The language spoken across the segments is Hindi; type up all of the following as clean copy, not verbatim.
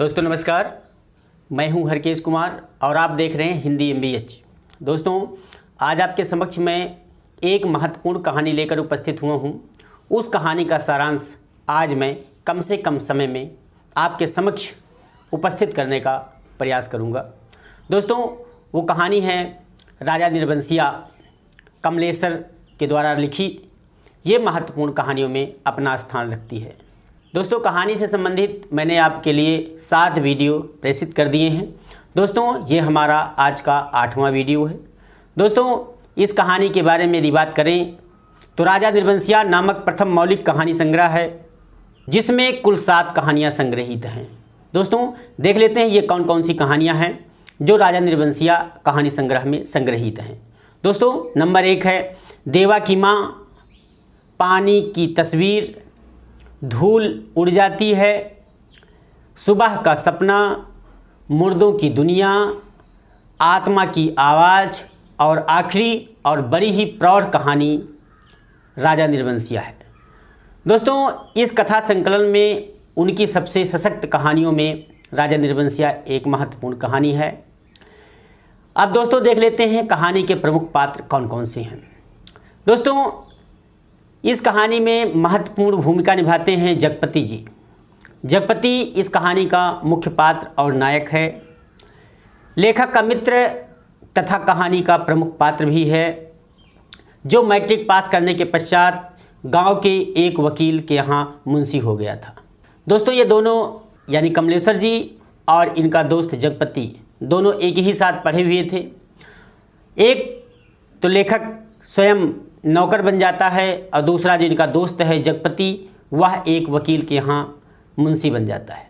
दोस्तों नमस्कार, मैं हूं हरकेश कुमार और आप देख रहे हैं हिंदी MBH। दोस्तों आज आपके समक्ष मैं एक महत्वपूर्ण कहानी लेकर उपस्थित हुआ हूं। उस कहानी का सारांश आज मैं कम से कम समय में आपके समक्ष उपस्थित करने का प्रयास करूंगा। दोस्तों वो कहानी है राजा निर्बंसिया कमलेश्वर के द्वारा लिखी। ये महत्वपूर्ण कहानियों में अपना स्थान रखती है। दोस्तों कहानी से संबंधित मैंने आपके लिए 7 वीडियो प्रेषित कर दिए हैं। दोस्तों ये हमारा आज का 8वां वीडियो है। दोस्तों इस कहानी के बारे में यदि बात करें तो राजा निर्बंसिया नामक प्रथम मौलिक कहानी संग्रह है, जिसमें कुल 7 कहानियाँ संग्रहित हैं। दोस्तों देख लेते हैं ये कौन कौन सी कहानियाँ हैं जो राजा निर्बंसिया कहानी संग्रह में संग्रहित हैं। दोस्तों नंबर 1 है देवा की माँ, पानी की तस्वीर, धूल उड़ जाती है, सुबह का सपना, मुर्दों की दुनिया, आत्मा की आवाज़ और आखिरी और बड़ी ही प्रौढ़ कहानी राजा निर्बंसिया है। दोस्तों इस कथा संकलन में उनकी सबसे सशक्त कहानियों में राजा निर्बंसिया एक महत्वपूर्ण कहानी है। अब दोस्तों देख लेते हैं कहानी के प्रमुख पात्र कौन कौन से हैं। दोस्तों इस कहानी में महत्वपूर्ण भूमिका निभाते हैं जगपति जी। जगपति इस कहानी का मुख्य पात्र और नायक है, लेखक का मित्र तथा कहानी का प्रमुख पात्र भी है, जो मैट्रिक पास करने के पश्चात गांव के एक वकील के यहाँ मुंशी हो गया था। दोस्तों ये दोनों यानी कमलेश्वर जी और इनका दोस्त जगपति दोनों एक ही साथ पढ़े हुए थे। एक तो लेखक स्वयं नौकर बन जाता है और दूसरा जो इनका दोस्त है जगपति वह एक वकील के यहाँ मुंशी बन जाता है।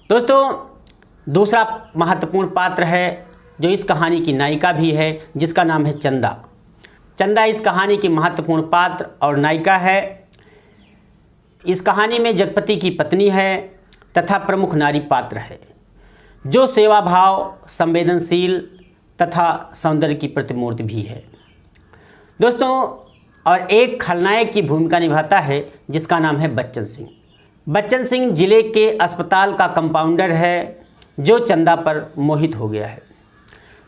दोस्तों दूसरा महत्वपूर्ण पात्र है जो इस कहानी की नायिका भी है, जिसका नाम है चंदा। चंदा इस कहानी की महत्वपूर्ण पात्र और नायिका है। इस कहानी में जगपति की पत्नी है तथा प्रमुख नारी पात्र है, जो सेवा भाव, संवेदनशील तथा सौंदर्य की प्रतिमूर्ति भी है। दोस्तों और एक खलनायक की भूमिका निभाता है जिसका नाम है बच्चन सिंह। बच्चन सिंह जिले के अस्पताल का कंपाउंडर है, जो चंदा पर मोहित हो गया है।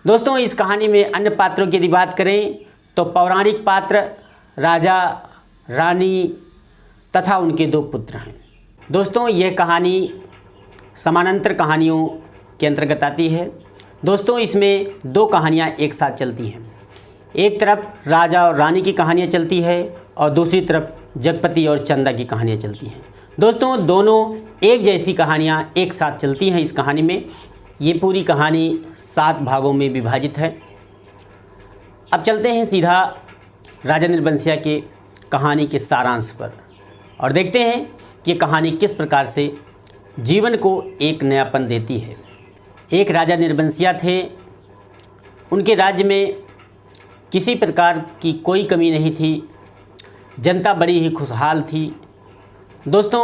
दोस्तों इस कहानी में अन्य पात्रों की यदि बात करें तो पौराणिक पात्र राजा, रानी तथा उनके 2 पुत्र हैं। दोस्तों यह कहानी समानांतर कहानियों के अंतर्गत आती है। दोस्तों इसमें 2 कहानियाँ एक साथ चलती हैं। एक तरफ राजा और रानी की कहानियाँ चलती है और दूसरी तरफ जगपति और चंदा की कहानियाँ चलती हैं। दोस्तों दोनों एक जैसी कहानियाँ एक साथ चलती हैं। इस कहानी में ये पूरी कहानी 7 भागों में विभाजित है। अब चलते हैं सीधा राजा निर्बंसिया के कहानी के सारांश पर और देखते हैं कि ये कहानी किस प्रकार से जीवन को एक नयापन देती है। एक राजा निर्बंसिया थे, उनके राज्य में किसी प्रकार की कोई कमी नहीं थी, जनता बड़ी ही खुशहाल थी। दोस्तों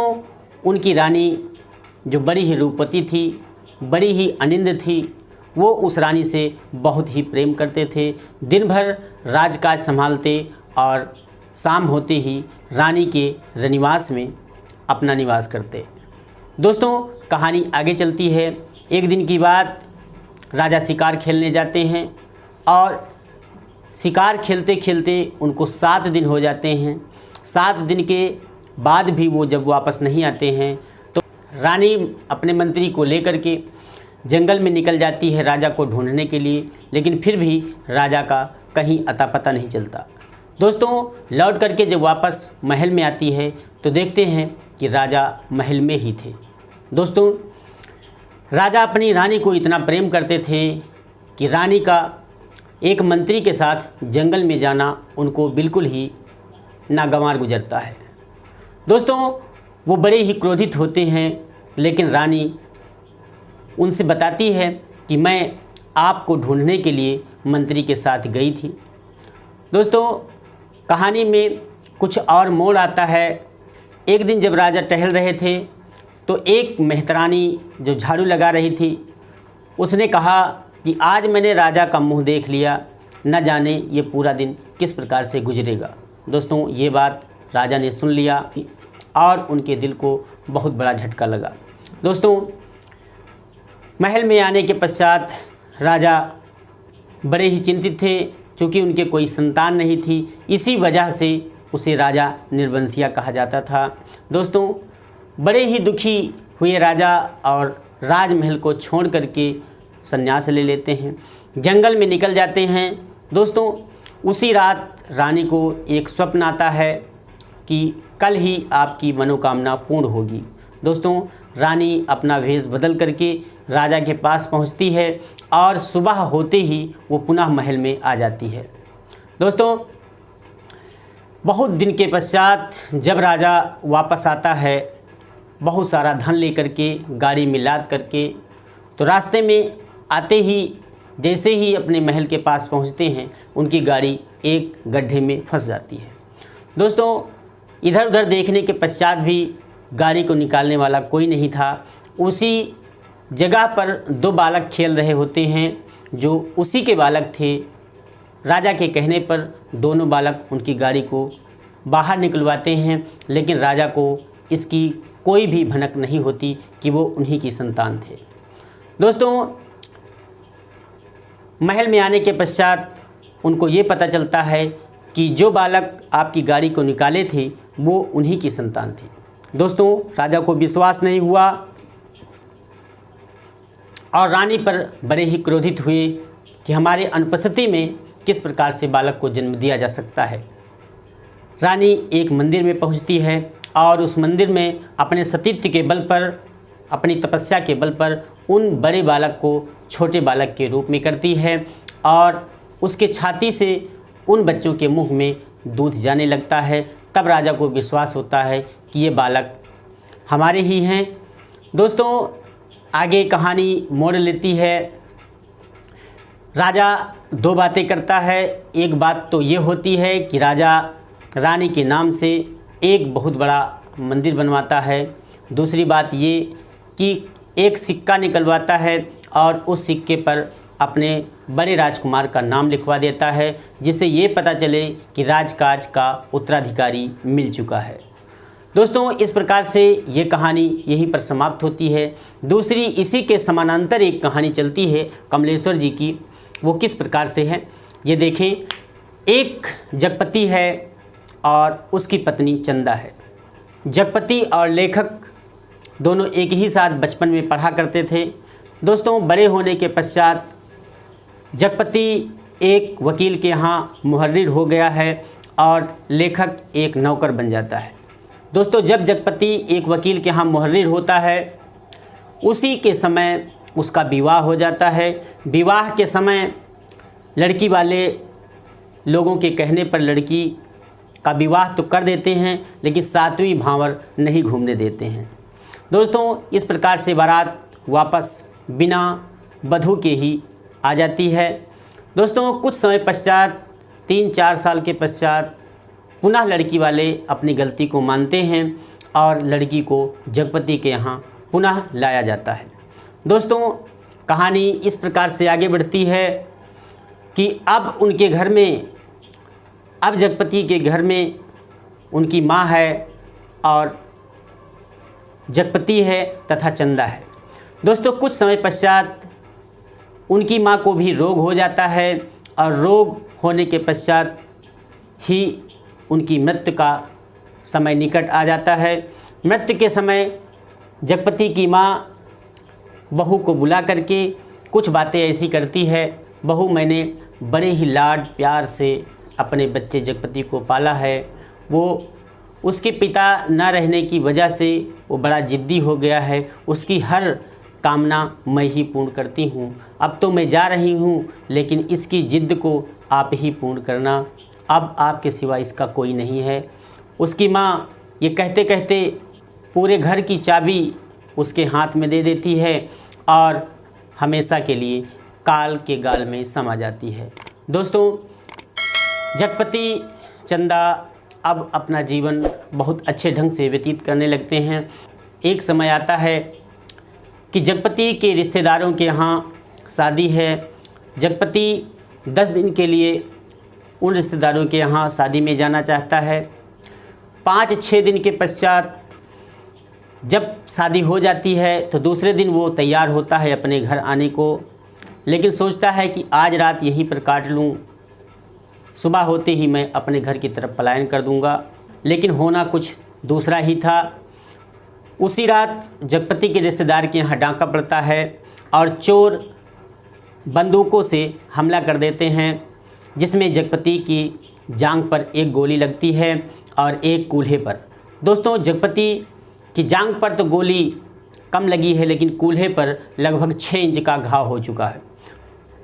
उनकी रानी जो बड़ी ही रूपवती थी, बड़ी ही अनिंद थी, वो उस रानी से बहुत ही प्रेम करते थे। दिन भर राजकाज संभालते और शाम होते ही रानी के रनिवास में अपना निवास करते। दोस्तों कहानी आगे चलती है। एक दिन की बात, राजा शिकार खेलने जाते हैं और शिकार खेलते खेलते उनको 7 दिन हो जाते हैं। 7 दिन के बाद भी वो जब वापस नहीं आते हैं तो रानी अपने मंत्री को लेकर के जंगल में निकल जाती है राजा को ढूंढने के लिए, लेकिन फिर भी राजा का कहीं अता पता नहीं चलता। दोस्तों लौट करके जब वापस महल में आती है तो देखते हैं कि राजा महल में ही थे। दोस्तों राजा अपनी रानी को इतना प्रेम करते थे कि रानी का एक मंत्री के साथ जंगल में जाना उनको बिल्कुल ही नागवार गुजरता है। दोस्तों वो बड़े ही क्रोधित होते हैं, लेकिन रानी उनसे बताती है कि मैं आपको ढूंढने के लिए मंत्री के साथ गई थी। दोस्तों कहानी में कुछ और मोड़ आता है। एक दिन जब राजा टहल रहे थे तो एक मेहतरानी जो झाड़ू लगा रही थी, उसने कहा कि आज मैंने राजा का मुंह देख लिया, न जाने ये पूरा दिन किस प्रकार से गुजरेगा। दोस्तों ये बात राजा ने सुन लिया और उनके दिल को बहुत बड़ा झटका लगा। दोस्तों महल में आने के पश्चात राजा बड़े ही चिंतित थे, क्योंकि उनके कोई संतान नहीं थी। इसी वजह से उसे राजा निर्वंशिया कहा जाता था। दोस्तों, बड़े ही दुखी हुए राजा और राजमहल को छोड़ करके संन्यास ले लेते हैं, जंगल में निकल जाते हैं। दोस्तों, उसी रात रानी को एक स्वप्न आता है कि कल ही आपकी मनोकामना पूर्ण होगी। दोस्तों, रानी अपना वेश बदल करके राजा के पास पहुंचती है और सुबह होते ही वो पुनः महल में आ जाती है। दोस्तों, बहुत दिन के पश्चात जब राजा वापस आता है, बहुत सारा धन लेकर के गाड़ी में लाद करके, तो रास्ते में आते ही जैसे ही अपने महल के पास पहुंचते हैं, उनकी गाड़ी एक गड्ढे में फंस जाती है। दोस्तों, इधर उधर देखने के पश्चात भी गाड़ी को निकालने वाला कोई नहीं था। उसी जगह पर दो बालक खेल रहे होते हैं, जो उसी के बालक थे। राजा के कहने पर दोनों बालक उनकी गाड़ी को बाहर निकलवाते हैं, लेकिन राजा को इसकी कोई भी भनक नहीं होती कि वो उन्हीं की संतान थे। दोस्तों, महल में आने के पश्चात उनको ये पता चलता है कि जो बालक आपकी गाड़ी को निकाले थे वो उन्हीं की संतान थी। दोस्तों, राजा को विश्वास नहीं हुआ और रानी पर बड़े ही क्रोधित हुए कि हमारे अनुपस्थिति में किस प्रकार से बालक को जन्म दिया जा सकता है। रानी एक मंदिर में पहुंचती है और उस मंदिर में अपने सतीत्व के बल पर, अपनी तपस्या के बल पर उन बड़े बालक को छोटे बालक के रूप में करती है और उसके छाती से उन बच्चों के मुंह में दूध जाने लगता है। तब राजा को विश्वास होता है कि ये बालक हमारे ही हैं। दोस्तों, आगे कहानी मोड़ लेती है। राजा दो बातें करता है। एक बात तो ये होती है कि राजा रानी के नाम से एक बहुत बड़ा मंदिर बनवाता है। दूसरी बात ये कि एक सिक्का निकलवाता है और उस सिक्के पर अपने बड़े राजकुमार का नाम लिखवा देता है, जिससे ये पता चले कि राजकाज का उत्तराधिकारी मिल चुका है। दोस्तों, इस प्रकार से ये कहानी यहीं पर समाप्त होती है। दूसरी इसी के समानांतर एक कहानी चलती है कमलेश्वर जी की। वो किस प्रकार से है ये देखें। एक जगपति है और उसकी पत्नी चंदा है। जगपति और लेखक दोनों एक ही साथ बचपन में पढ़ा करते थे। दोस्तों, बड़े होने के पश्चात जगपति एक वकील के यहाँ मुहर्रिर हो गया है और लेखक एक नौकर बन जाता है। दोस्तों, जब जगपति एक वकील के यहाँ मुहर्रिर होता है, उसी के समय उसका विवाह हो जाता है। विवाह के समय लड़की वाले लोगों के कहने पर लड़की का विवाह तो कर देते हैं, लेकिन सातवीं भांवर नहीं घूमने देते हैं। दोस्तों, इस प्रकार से बारात वापस बिना वधू के ही आ जाती है। दोस्तों, कुछ समय पश्चात 3-4 साल के पश्चात पुनः लड़की वाले अपनी गलती को मानते हैं और लड़की को जगपति के यहाँ पुनः लाया जाता है। दोस्तों, कहानी इस प्रकार से आगे बढ़ती है कि अब उनके घर में, अब जगपति के घर में उनकी माँ है और जगपति है तथा चंदा है। दोस्तों, कुछ समय पश्चात उनकी माँ को भी रोग हो जाता है और रोग होने के पश्चात ही उनकी मृत्यु का समय निकट आ जाता है। मृत्यु के समय जगपति की माँ बहू को बुला करके कुछ बातें ऐसी करती है। बहू, मैंने बड़े ही लाड प्यार से अपने बच्चे जगपति को पाला है। वो उसके पिता न रहने की वजह से वो बड़ा ज़िद्दी हो गया है। उसकी हर कामना मैं ही पूर्ण करती हूँ। अब तो मैं जा रही हूँ, लेकिन इसकी ज़िद्द को आप ही पूर्ण करना। अब आपके सिवा इसका कोई नहीं है। उसकी माँ ये कहते कहते पूरे घर की चाबी उसके हाथ में दे देती है और हमेशा के लिए काल के गाल में समा जाती है। दोस्तों, जगपति चंदा अब अपना जीवन बहुत अच्छे ढंग से व्यतीत करने लगते हैं। एक समय आता है कि जगपति के रिश्तेदारों के यहाँ शादी है। जगपति 10 दिन के लिए उन रिश्तेदारों के यहाँ शादी में जाना चाहता है। 5-6 दिन के पश्चात जब शादी हो जाती है तो दूसरे दिन वो तैयार होता है अपने घर आने को, लेकिन सोचता है कि आज रात यहीं पर काट लूँ, सुबह होते ही मैं अपने घर की तरफ पलायन कर दूंगा। लेकिन होना कुछ दूसरा ही था। उसी रात जगपति के रिश्तेदार के यहाँ डाका पड़ता है और चोर बंदूकों से हमला कर देते हैं, जिसमें जगपति की जांघ पर एक गोली लगती है और एक कूल्हे पर। दोस्तों, जगपति की जांघ पर तो गोली कम लगी है, लेकिन कूल्हे पर लगभग 6 इंच का घाव हो चुका है।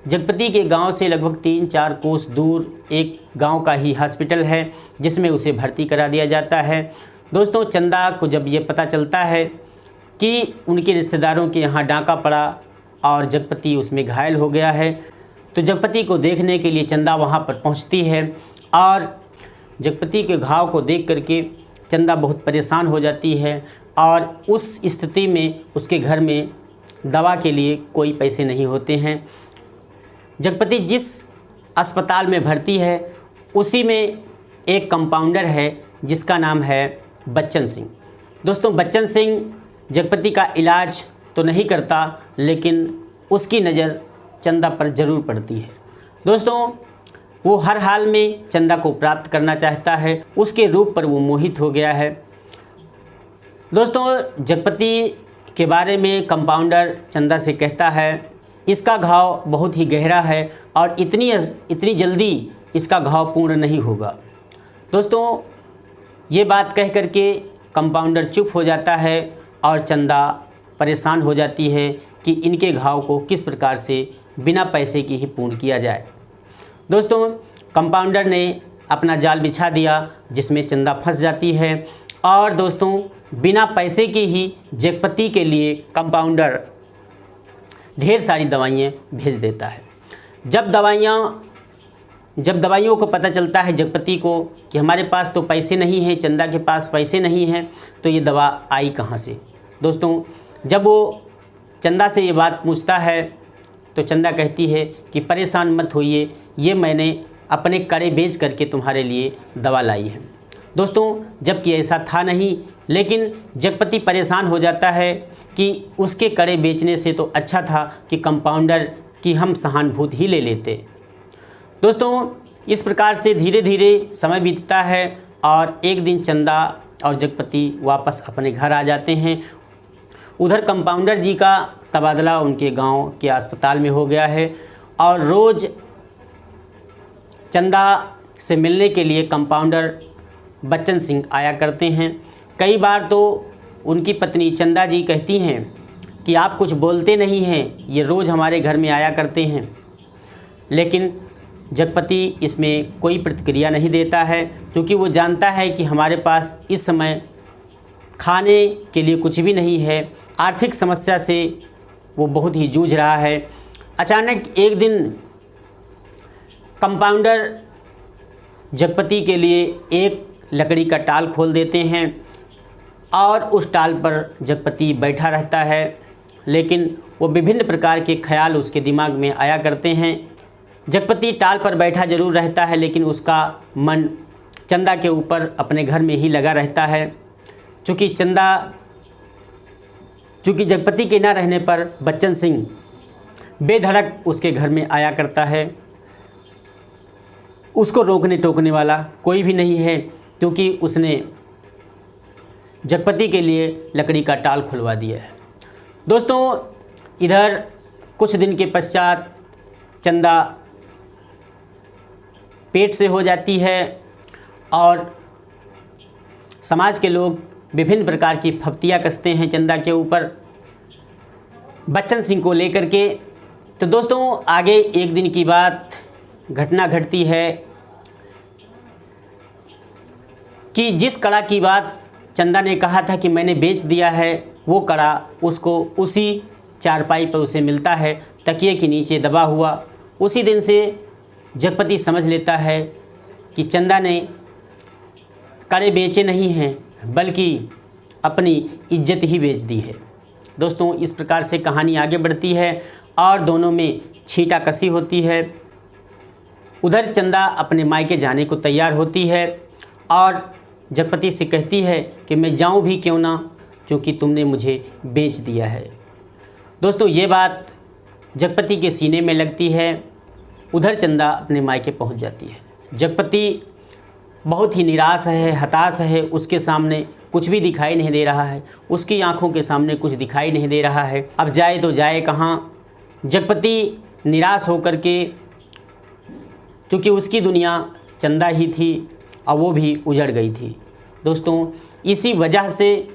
जगपति के गांव से लगभग 3-4 कोस दूर एक गांव का ही हॉस्पिटल है, जिसमें उसे भर्ती करा दिया जाता है। दोस्तों, चंदा को जब ये पता चलता है कि उनके रिश्तेदारों के यहाँ डाका पड़ा और जगपति उसमें घायल हो गया है, तो जगपति को देखने के लिए चंदा वहाँ पर पहुँचती है और जगपति के घाव को देख करके चंदा बहुत परेशान हो जाती है और उस स्थिति में उसके घर में दवा के लिए कोई पैसे नहीं होते हैं। जगपति जिस अस्पताल में भर्ती है उसी में एक कंपाउंडर है जिसका नाम है बच्चन सिंह। दोस्तों, बच्चन सिंह जगपति का इलाज तो नहीं करता, लेकिन उसकी नज़र चंदा पर ज़रूर पड़ती है। दोस्तों, वो हर हाल में चंदा को प्राप्त करना चाहता है, उसके रूप पर वो मोहित हो गया है। दोस्तों, जगपति के बारे में कंपाउंडर चंदा से कहता है इसका घाव बहुत ही गहरा है और इतनी जल्दी इसका घाव पूर्ण नहीं होगा। दोस्तों, ये बात कह करके कंपाउंडर चुप हो जाता है और चंदा परेशान हो जाती है कि इनके घाव को किस प्रकार से बिना पैसे के ही पूर्ण किया जाए। दोस्तों, कंपाउंडर ने अपना जाल बिछा दिया जिसमें चंदा फंस जाती है और दोस्तों, बिना पैसे के ही जगपति के लिए कंपाउंडर ढेर सारी दवाइयाँ भेज देता है। जब दवाइयों को पता चलता है जगपति को कि हमारे पास तो पैसे नहीं हैं, चंदा के पास पैसे नहीं हैं, तो ये दवा आई कहाँ से। दोस्तों, जब वो चंदा से ये बात पूछता है तो चंदा कहती है कि परेशान मत होइए, ये मैंने अपने कड़े बेच करके तुम्हारे लिए दवा लाई है। दोस्तों, जबकि ऐसा था नहीं, लेकिन जगपति परेशान हो जाता है कि उसके कड़े बेचने से तो अच्छा था कि कंपाउंडर की हम सहानुभूति ही ले लेते। दोस्तों, इस प्रकार से धीरे धीरे समय बीतता है और एक दिन चंदा और जगपति वापस अपने घर आ जाते हैं। उधर कंपाउंडर जी का तबादला उनके गांव के अस्पताल में हो गया है और रोज़ चंदा से मिलने के लिए कंपाउंडर बच्चन सिंह आया करते हैं। कई बार तो उनकी पत्नी चंदा जी कहती हैं कि आप कुछ बोलते नहीं हैं, ये रोज़ हमारे घर में आया करते हैं, लेकिन जगपति इसमें कोई प्रतिक्रिया नहीं देता है, क्योंकि वो जानता है कि हमारे पास इस समय खाने के लिए कुछ भी नहीं है। आर्थिक समस्या से वो बहुत ही जूझ रहा है। अचानक एक दिन कंपाउंडर जगपति के लिए एक लकड़ी का टाल खोल देते हैं और उस टाल पर जगपति बैठा रहता है, लेकिन वो विभिन्न प्रकार के ख्याल उसके दिमाग में आया करते हैं। जगपति टाल पर बैठा जरूर रहता है, लेकिन उसका मन चंदा के ऊपर अपने घर में ही लगा रहता है। चूँकि जगपति के ना रहने पर बच्चन सिंह बेधड़क उसके घर में आया करता है। उसको रोकने टोकने वाला कोई भी नहीं है, क्योंकि उसने जगपति के लिए लकड़ी का टाल खुलवा दिया है। दोस्तों, इधर कुछ दिन के पश्चात चंदा पेट से हो जाती है और समाज के लोग विभिन्न प्रकार की फप्तियाँ कसते हैं चंदा के ऊपर बच्चन सिंह को लेकर के। तो दोस्तों, आगे एक दिन की बात घटना घटती है कि जिस कड़ा की बात चंदा ने कहा था कि मैंने बेच दिया है, वो कड़ा उसको उसी चारपाई पर उसे मिलता है, तकिए के नीचे दबा हुआ। उसी दिन से जगपति समझ लेता है कि चंदा ने कड़े बेचे नहीं हैं, बल्कि अपनी इज्जत ही बेच दी है। दोस्तों, इस प्रकार से कहानी आगे बढ़ती है और दोनों में छींटाकशी होती है। उधर चंदा अपने मायके जाने को तैयार होती है और जगपति से कहती है कि मैं जाऊं भी क्यों ना, क्योंकि तुमने मुझे बेच दिया है। दोस्तों ये बात जगपति के सीने में लगती है। उधर चंदा अपने मायके पहुंच जाती है। जगपति बहुत ही निराश है, हताश है, उसके सामने कुछ भी दिखाई नहीं दे रहा है, उसकी आंखों के सामने कुछ दिखाई नहीं दे रहा है। अब जाए तो जाए कहाँ। जगपति निराश होकर के, क्योंकि उसकी दुनिया चंदा ही थी और वो भी उजड़ गई थी। दोस्तों इसी वजह से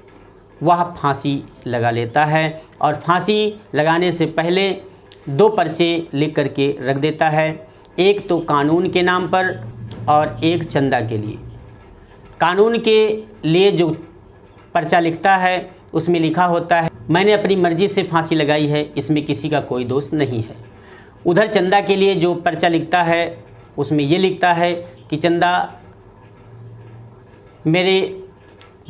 वह फांसी लगा लेता है और फांसी लगाने से पहले 2 पर्चे लिख करके रख देता है, एक तो कानून के नाम पर और एक चंदा के लिए। कानून के लिए जो पर्चा लिखता है उसमें लिखा होता है, मैंने अपनी मर्ज़ी से फांसी लगाई है, इसमें किसी का कोई दोष नहीं है। उधर चंदा के लिए जो पर्चा लिखता है उसमें ये लिखता है कि चंदा, मेरे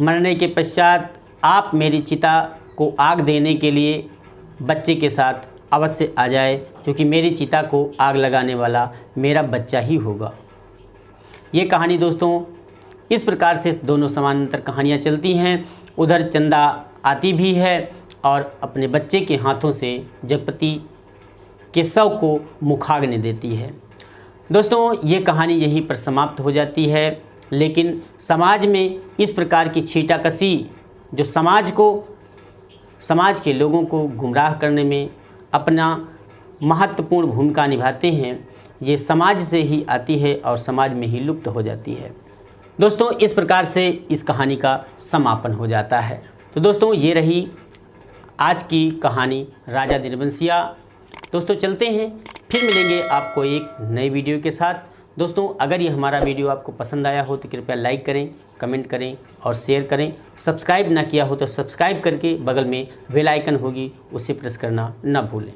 मरने के पश्चात आप मेरी चिता को आग देने के लिए बच्चे के साथ अवश्य आ जाए, क्योंकि मेरी चिता को आग लगाने वाला मेरा बच्चा ही होगा। ये कहानी दोस्तों इस प्रकार से दोनों समानांतर कहानियाँ चलती हैं। उधर चंदा आती भी है और अपने बच्चे के हाथों से जगपति के शव को मुखाग्नि देती है। दोस्तों ये कहानी यहीं पर समाप्त हो जाती है। लेकिन समाज में इस प्रकार की छीटाकशी जो समाज के लोगों को गुमराह करने में अपना महत्वपूर्ण भूमिका निभाते हैं, ये समाज से ही आती है और समाज में ही लुप्त हो जाती है। दोस्तों इस प्रकार से इस कहानी का समापन हो जाता है। तो दोस्तों ये रही आज की कहानी राजा दिनबंसिया। दोस्तों चलते हैं, फिर मिलेंगे आपको एक नई वीडियो के साथ। दोस्तों अगर ये हमारा वीडियो आपको पसंद आया हो तो कृपया लाइक करें, कमेंट करें और शेयर करें। सब्सक्राइब ना किया हो तो सब्सक्राइब करके बगल में बेल आइकन होगी, उसे प्रेस करना ना भूलें।